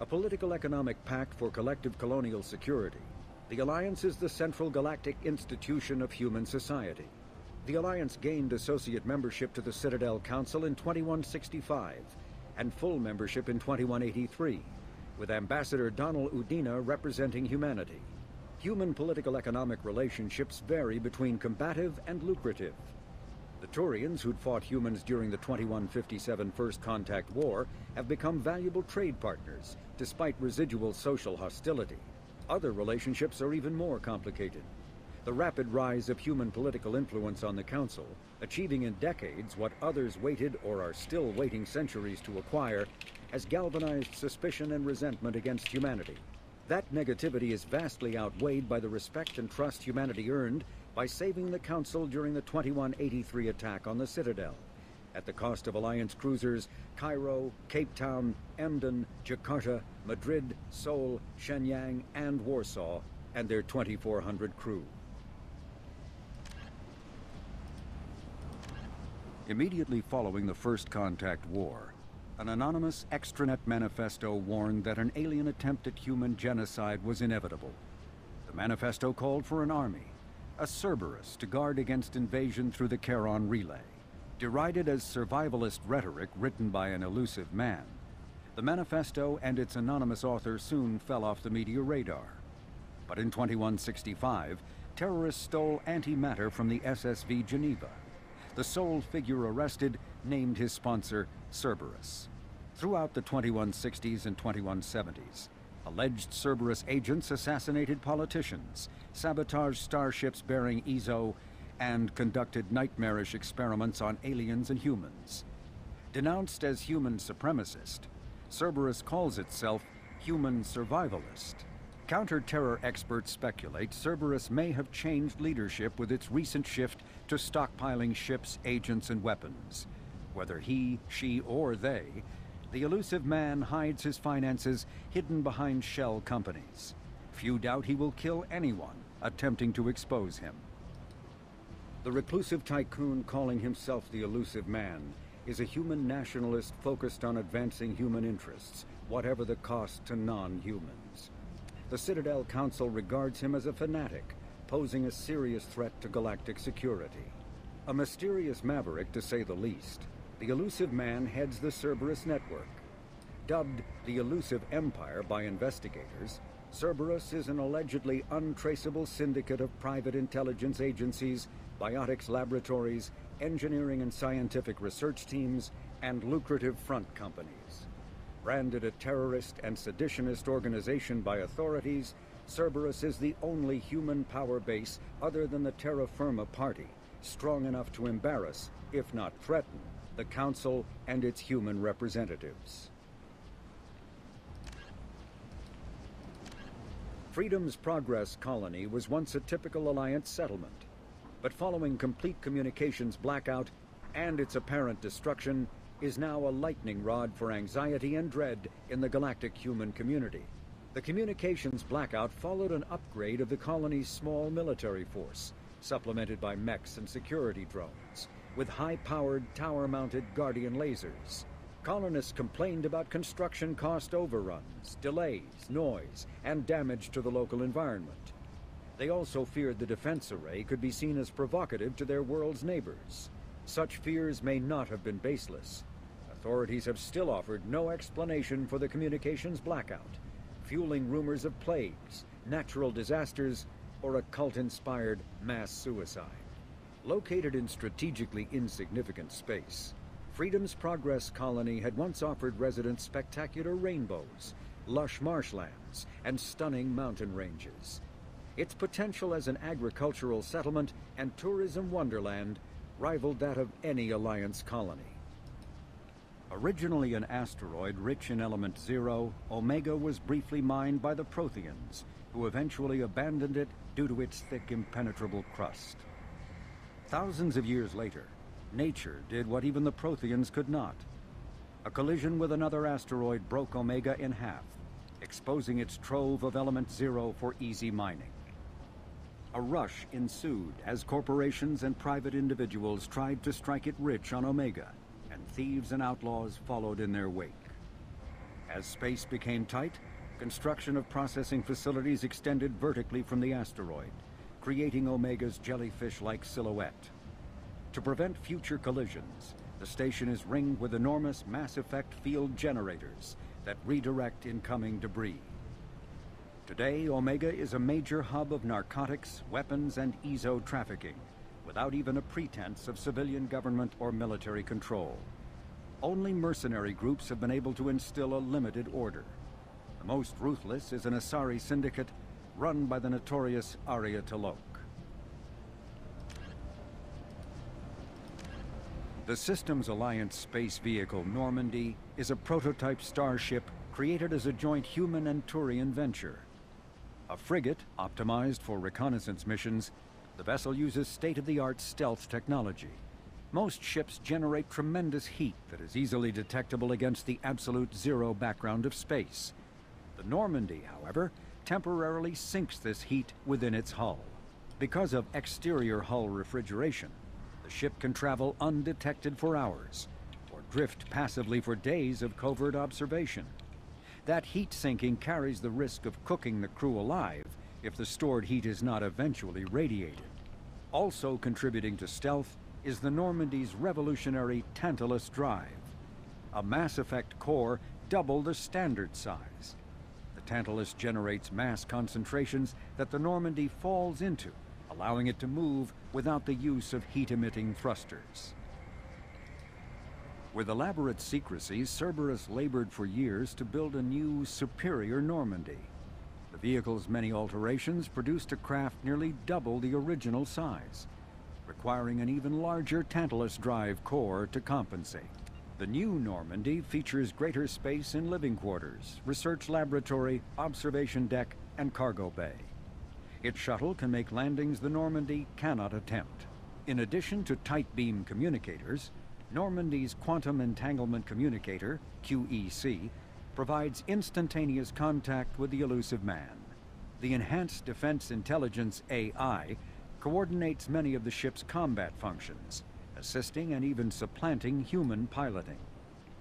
A political economic pact for collective colonial security, the Alliance is the central galactic institution of human society. The Alliance gained associate membership to the Citadel Council in 2165 and full membership in 2183, with Ambassador Donald Udina representing humanity. Human political economic relationships vary between combative and lucrative. The Turians, who'd fought humans during the 2157 First Contact War, have become valuable trade partners, despite residual social hostility. Other relationships are even more complicated. The rapid rise of human political influence on the Council, achieving in decades what others waited or are still waiting centuries to acquire, has galvanized suspicion and resentment against humanity. That negativity is vastly outweighed by the respect and trust humanity earned by saving the Council during the 2183 attack on the Citadel, at the cost of Alliance cruisers Cairo, Cape Town, Emden, Jakarta, Madrid, Seoul, Shenyang, and Warsaw, and their 2,400 crew. Immediately following the First Contact War, an anonymous extranet manifesto warned that an alien attempt at human genocide was inevitable. The manifesto called for an army, a Cerberus, to guard against invasion through the Charon Relay. Derided as survivalist rhetoric written by an elusive man, the manifesto and its anonymous author soon fell off the media radar. But in 2165, terrorists stole antimatter from the SSV Geneva. The sole figure arrested named his sponsor Cerberus. Throughout the 2160s and 2170s, alleged Cerberus agents assassinated politicians, sabotaged starships bearing Ezo, and conducted nightmarish experiments on aliens and humans. Denounced as human supremacist, Cerberus calls itself human survivalist. Counter-terror experts speculate Cerberus may have changed leadership with its recent shift to stockpiling ships, agents, and weapons. Whether he, she, or they, the elusive man hides his finances hidden behind shell companies. Few doubt he will kill anyone attempting to expose him. The reclusive tycoon calling himself the elusive man is a human nationalist focused on advancing human interests, whatever the cost to non-humans. The Citadel Council regards him as a fanatic, posing a serious threat to galactic security. A mysterious maverick, to say the least, the elusive man heads the Cerberus network. Dubbed the Elusive Empire by investigators, Cerberus is an allegedly untraceable syndicate of private intelligence agencies, biotics laboratories, engineering and scientific research teams, and lucrative front companies. Branded a terrorist and seditionist organization by authorities, Cerberus is the only human power base other than the Terra Firma Party, strong enough to embarrass, if not threaten, the Council and its human representatives. Freedom's Progress colony was once a typical Alliance settlement, but following complete communications blackout and its apparent destruction, is now a lightning rod for anxiety and dread in the galactic human community. The communications blackout followed an upgrade of the colony's small military force, supplemented by mechs and security drones, with high-powered, tower-mounted Guardian lasers. Colonists complained about construction cost overruns, delays, noise, and damage to the local environment. They also feared the defense array could be seen as provocative to their world's neighbors. Such fears may not have been baseless. Authorities have still offered no explanation for the communications blackout, fueling rumors of plagues, natural disasters, or a cult-inspired mass suicide. Located in strategically insignificant space, Freedom's Progress colony had once offered residents spectacular rainbows, lush marshlands, and stunning mountain ranges. Its potential as an agricultural settlement and tourism wonderland rivaled that of any Alliance colony. Originally an asteroid rich in element zero, Omega was briefly mined by the Protheans, who eventually abandoned it due to its thick, impenetrable crust. Thousands of years later, nature did what even the Protheans could not. A collision with another asteroid broke Omega in half, exposing its trove of element zero for easy mining. A rush ensued as corporations and private individuals tried to strike it rich on Omega, and thieves and outlaws followed in their wake. As space became tight, construction of processing facilities extended vertically from the asteroid, creating Omega's jellyfish-like silhouette. To prevent future collisions, the station is ringed with enormous mass effect field generators that redirect incoming debris. Today, Omega is a major hub of narcotics, weapons, and EZO trafficking, without even a pretense of civilian government or military control. Only mercenary groups have been able to instill a limited order. The most ruthless is an Asari syndicate run by the notorious Arya T'Loak. The Systems Alliance space vehicle Normandy is a prototype starship created as a joint human and Turian venture. A frigate optimized for reconnaissance missions, the vessel uses state-of-the-art stealth technology. Most ships generate tremendous heat that is easily detectable against the absolute zero background of space. The Normandy, however, temporarily sinks this heat within its hull. Because of exterior hull refrigeration, the ship can travel undetected for hours, or drift passively for days of covert observation. That heat sinking carries the risk of cooking the crew alive if the stored heat is not eventually radiated. Also contributing to stealth is the Normandy's revolutionary Tantalus drive, a Mass Effect core double the standard size. The Tantalus generates mass concentrations that the Normandy falls into, allowing it to move without the use of heat-emitting thrusters. With elaborate secrecy, Cerberus labored for years to build a new, superior Normandy. The vehicle's many alterations produced a craft nearly double the original size, requiring an even larger Tantalus drive core to compensate. The new Normandy features greater space in living quarters, research laboratory, observation deck, and cargo bay. Its shuttle can make landings the Normandy cannot attempt. In addition to tight beam communicators, Normandy's Quantum Entanglement Communicator, QEC, provides instantaneous contact with the elusive man. The Enhanced Defense Intelligence AI coordinates many of the ship's combat functions, assisting and even supplanting human piloting.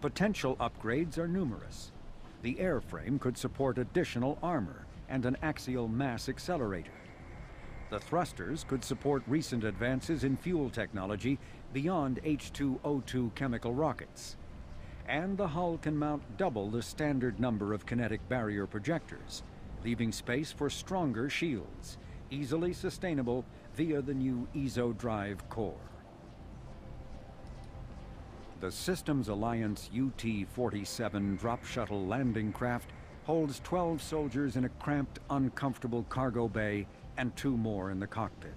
Potential upgrades are numerous. The airframe could support additional armor and an axial mass accelerator. The thrusters could support recent advances in fuel technology beyond H2O2 chemical rockets. And the hull can mount double the standard number of kinetic barrier projectors, leaving space for stronger shields, easily sustainable via the new EZO drive core. The Systems Alliance UT-47 drop shuttle landing craft holds 12 soldiers in a cramped, uncomfortable cargo bay and 2 more in the cockpit.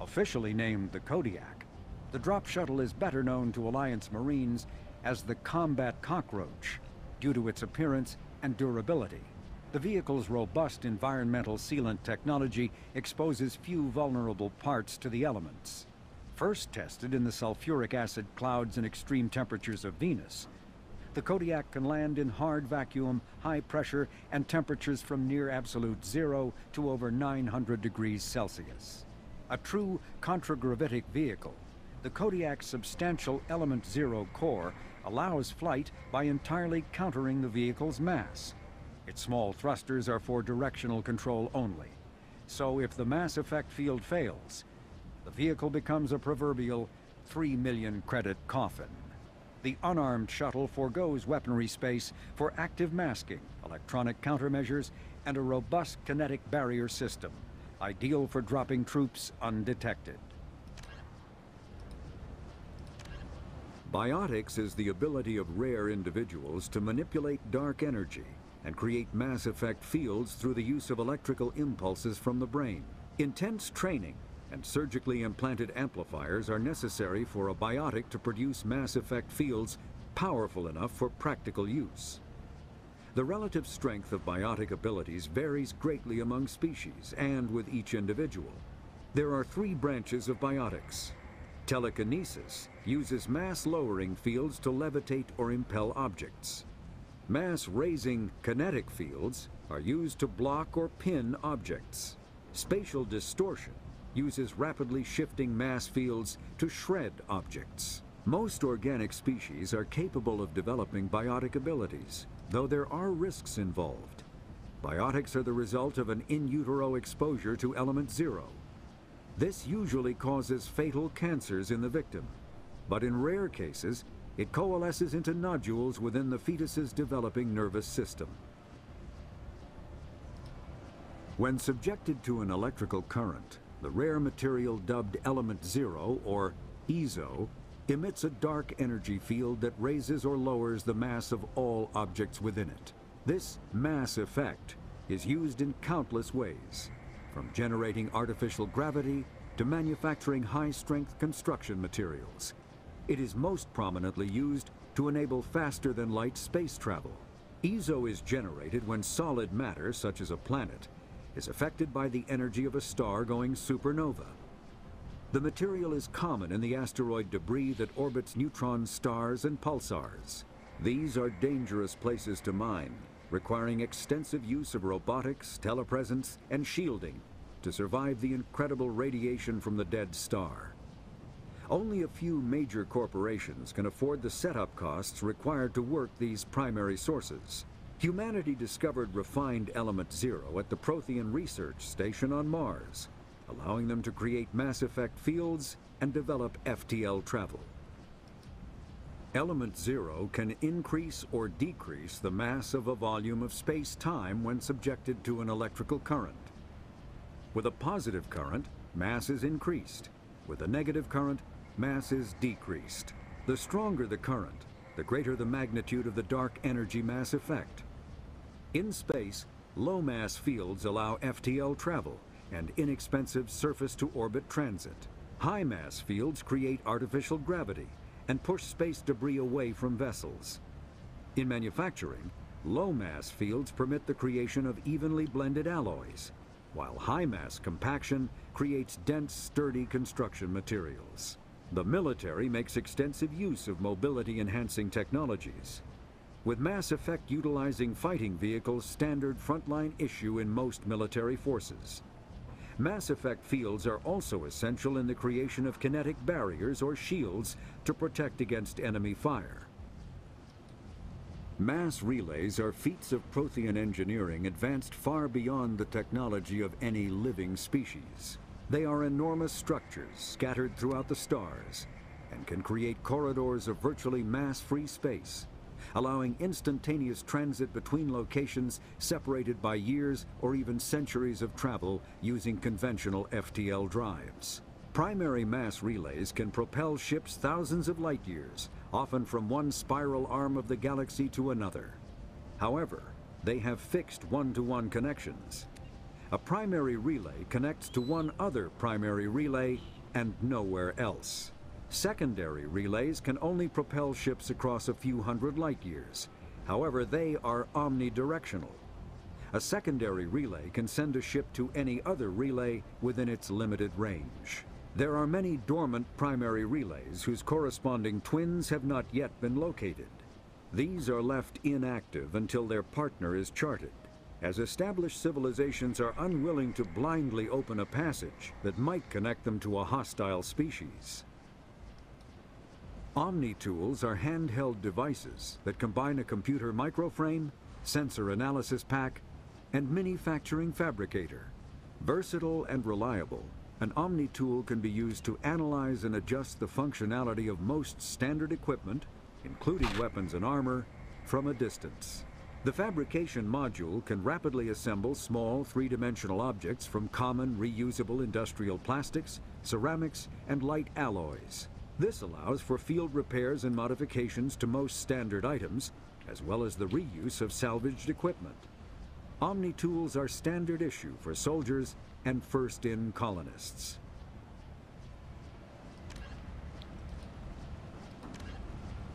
Officially named the Kodiak, the drop shuttle is better known to Alliance Marines as the Combat Cockroach due to its appearance and durability. The vehicle's robust environmental sealant technology exposes few vulnerable parts to the elements. First tested in the sulfuric acid clouds and extreme temperatures of Venus, the Kodiak can land in hard vacuum, high pressure, and temperatures from near absolute zero to over 900 degrees Celsius. A true contragravitic vehicle, the Kodiak's substantial Element Zero core allows flight by entirely countering the vehicle's mass. Its small thrusters are for directional control only. So if the mass effect field fails, the vehicle becomes a proverbial 3 million credit coffin. The unarmed shuttle forgoes weaponry space for active masking, electronic countermeasures, and a robust kinetic barrier system, ideal for dropping troops undetected. Biotics is the ability of rare individuals to manipulate dark energy and create mass effect fields through the use of electrical impulses from the brain. Intense training and surgically implanted amplifiers are necessary for a biotic to produce mass effect fields powerful enough for practical use. The relative strength of biotic abilities varies greatly among species and with each individual. There are 3 branches of biotics. Telekinesis uses mass-lowering fields to levitate or impel objects. Mass-raising kinetic fields are used to block or pin objects. Spatial distortion uses rapidly shifting mass fields to shred objects. Most organic species are capable of developing biotic abilities, though there are risks involved. Biotics are the result of an in utero exposure to element 0. This usually causes fatal cancers in the victim, but in rare cases, it coalesces into nodules within the fetus's developing nervous system. When subjected to an electrical current, the rare material dubbed element 0, or EZO, emits a dark energy field that raises or lowers the mass of all objects within it. This mass effect is used in countless ways, from generating artificial gravity to manufacturing high-strength construction materials. It is most prominently used to enable faster-than-light space travel. EZO is generated when solid matter, such as a planet, is affected by the energy of a star going supernova. The material is common in the asteroid debris that orbits neutron stars and pulsars. These are dangerous places to mine, requiring extensive use of robotics, telepresence, and shielding to survive the incredible radiation from the dead star. Only a few major corporations can afford the setup costs required to work these primary sources. Humanity discovered refined element 0 at the Prothean Research Station on Mars, allowing them to create mass effect fields and develop FTL travel. Element 0 can increase or decrease the mass of a volume of space-time when subjected to an electrical current. With a positive current, mass is increased. With a negative current, mass is decreased. The stronger the current, the greater the magnitude of the dark energy mass effect. In space, low-mass fields allow FTL travel and inexpensive surface-to-orbit transit. High-mass fields create artificial gravity and push space debris away from vessels. In manufacturing, low-mass fields permit the creation of evenly blended alloys, while high-mass compaction creates dense, sturdy construction materials. The military makes extensive use of mobility-enhancing technologies, with mass effect utilizing fighting vehicles standard frontline issue in most military forces. Mass effect fields are also essential in the creation of kinetic barriers or shields to protect against enemy fire. Mass relays are feats of Prothean engineering advanced far beyond the technology of any living species. They are enormous structures scattered throughout the stars and can create corridors of virtually mass-free space, allowing instantaneous transit between locations separated by years or even centuries of travel using conventional FTL drives. Primary mass relays can propel ships thousands of light years, often from one spiral arm of the galaxy to another. However, they have fixed one-to-one connections. A primary relay connects to one other primary relay and nowhere else. Secondary relays can only propel ships across a few hundred light years. However, they are omnidirectional. A secondary relay can send a ship to any other relay within its limited range. There are many dormant primary relays whose corresponding twins have not yet been located. These are left inactive until their partner is charted, as established civilizations are unwilling to blindly open a passage that might connect them to a hostile species. Omni-tools are handheld devices that combine a computer microframe, sensor analysis pack, and manufacturing fabricator. Versatile and reliable, an Omni-tool can be used to analyze and adjust the functionality of most standard equipment, including weapons and armor, from a distance. The fabrication module can rapidly assemble small three-dimensional objects from common reusable industrial plastics, ceramics, and light alloys. This allows for field repairs and modifications to most standard items, as well as the reuse of salvaged equipment. Omni-tools are standard issue for soldiers and first-in colonists.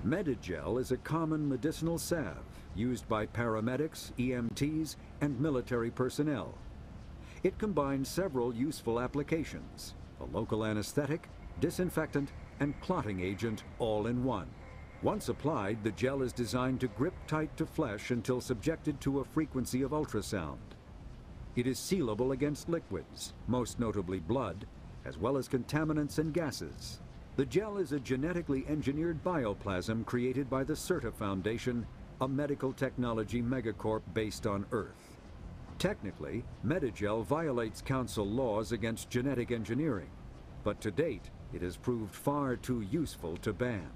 Medigel is a common medicinal salve used by paramedics, EMTs, and military personnel. It combines several useful applications: a local anesthetic, disinfectant, and clotting agent all in one. Once applied, the gel is designed to grip tight to flesh until subjected to a frequency of ultrasound. It is sealable against liquids, most notably blood, as well as contaminants and gases. The gel is a genetically engineered bioplasm created by the CERTA Foundation, a medical technology megacorp based on Earth. Technically, Medigel violates council laws against genetic engineering, but to date, it has proved far too useful to ban.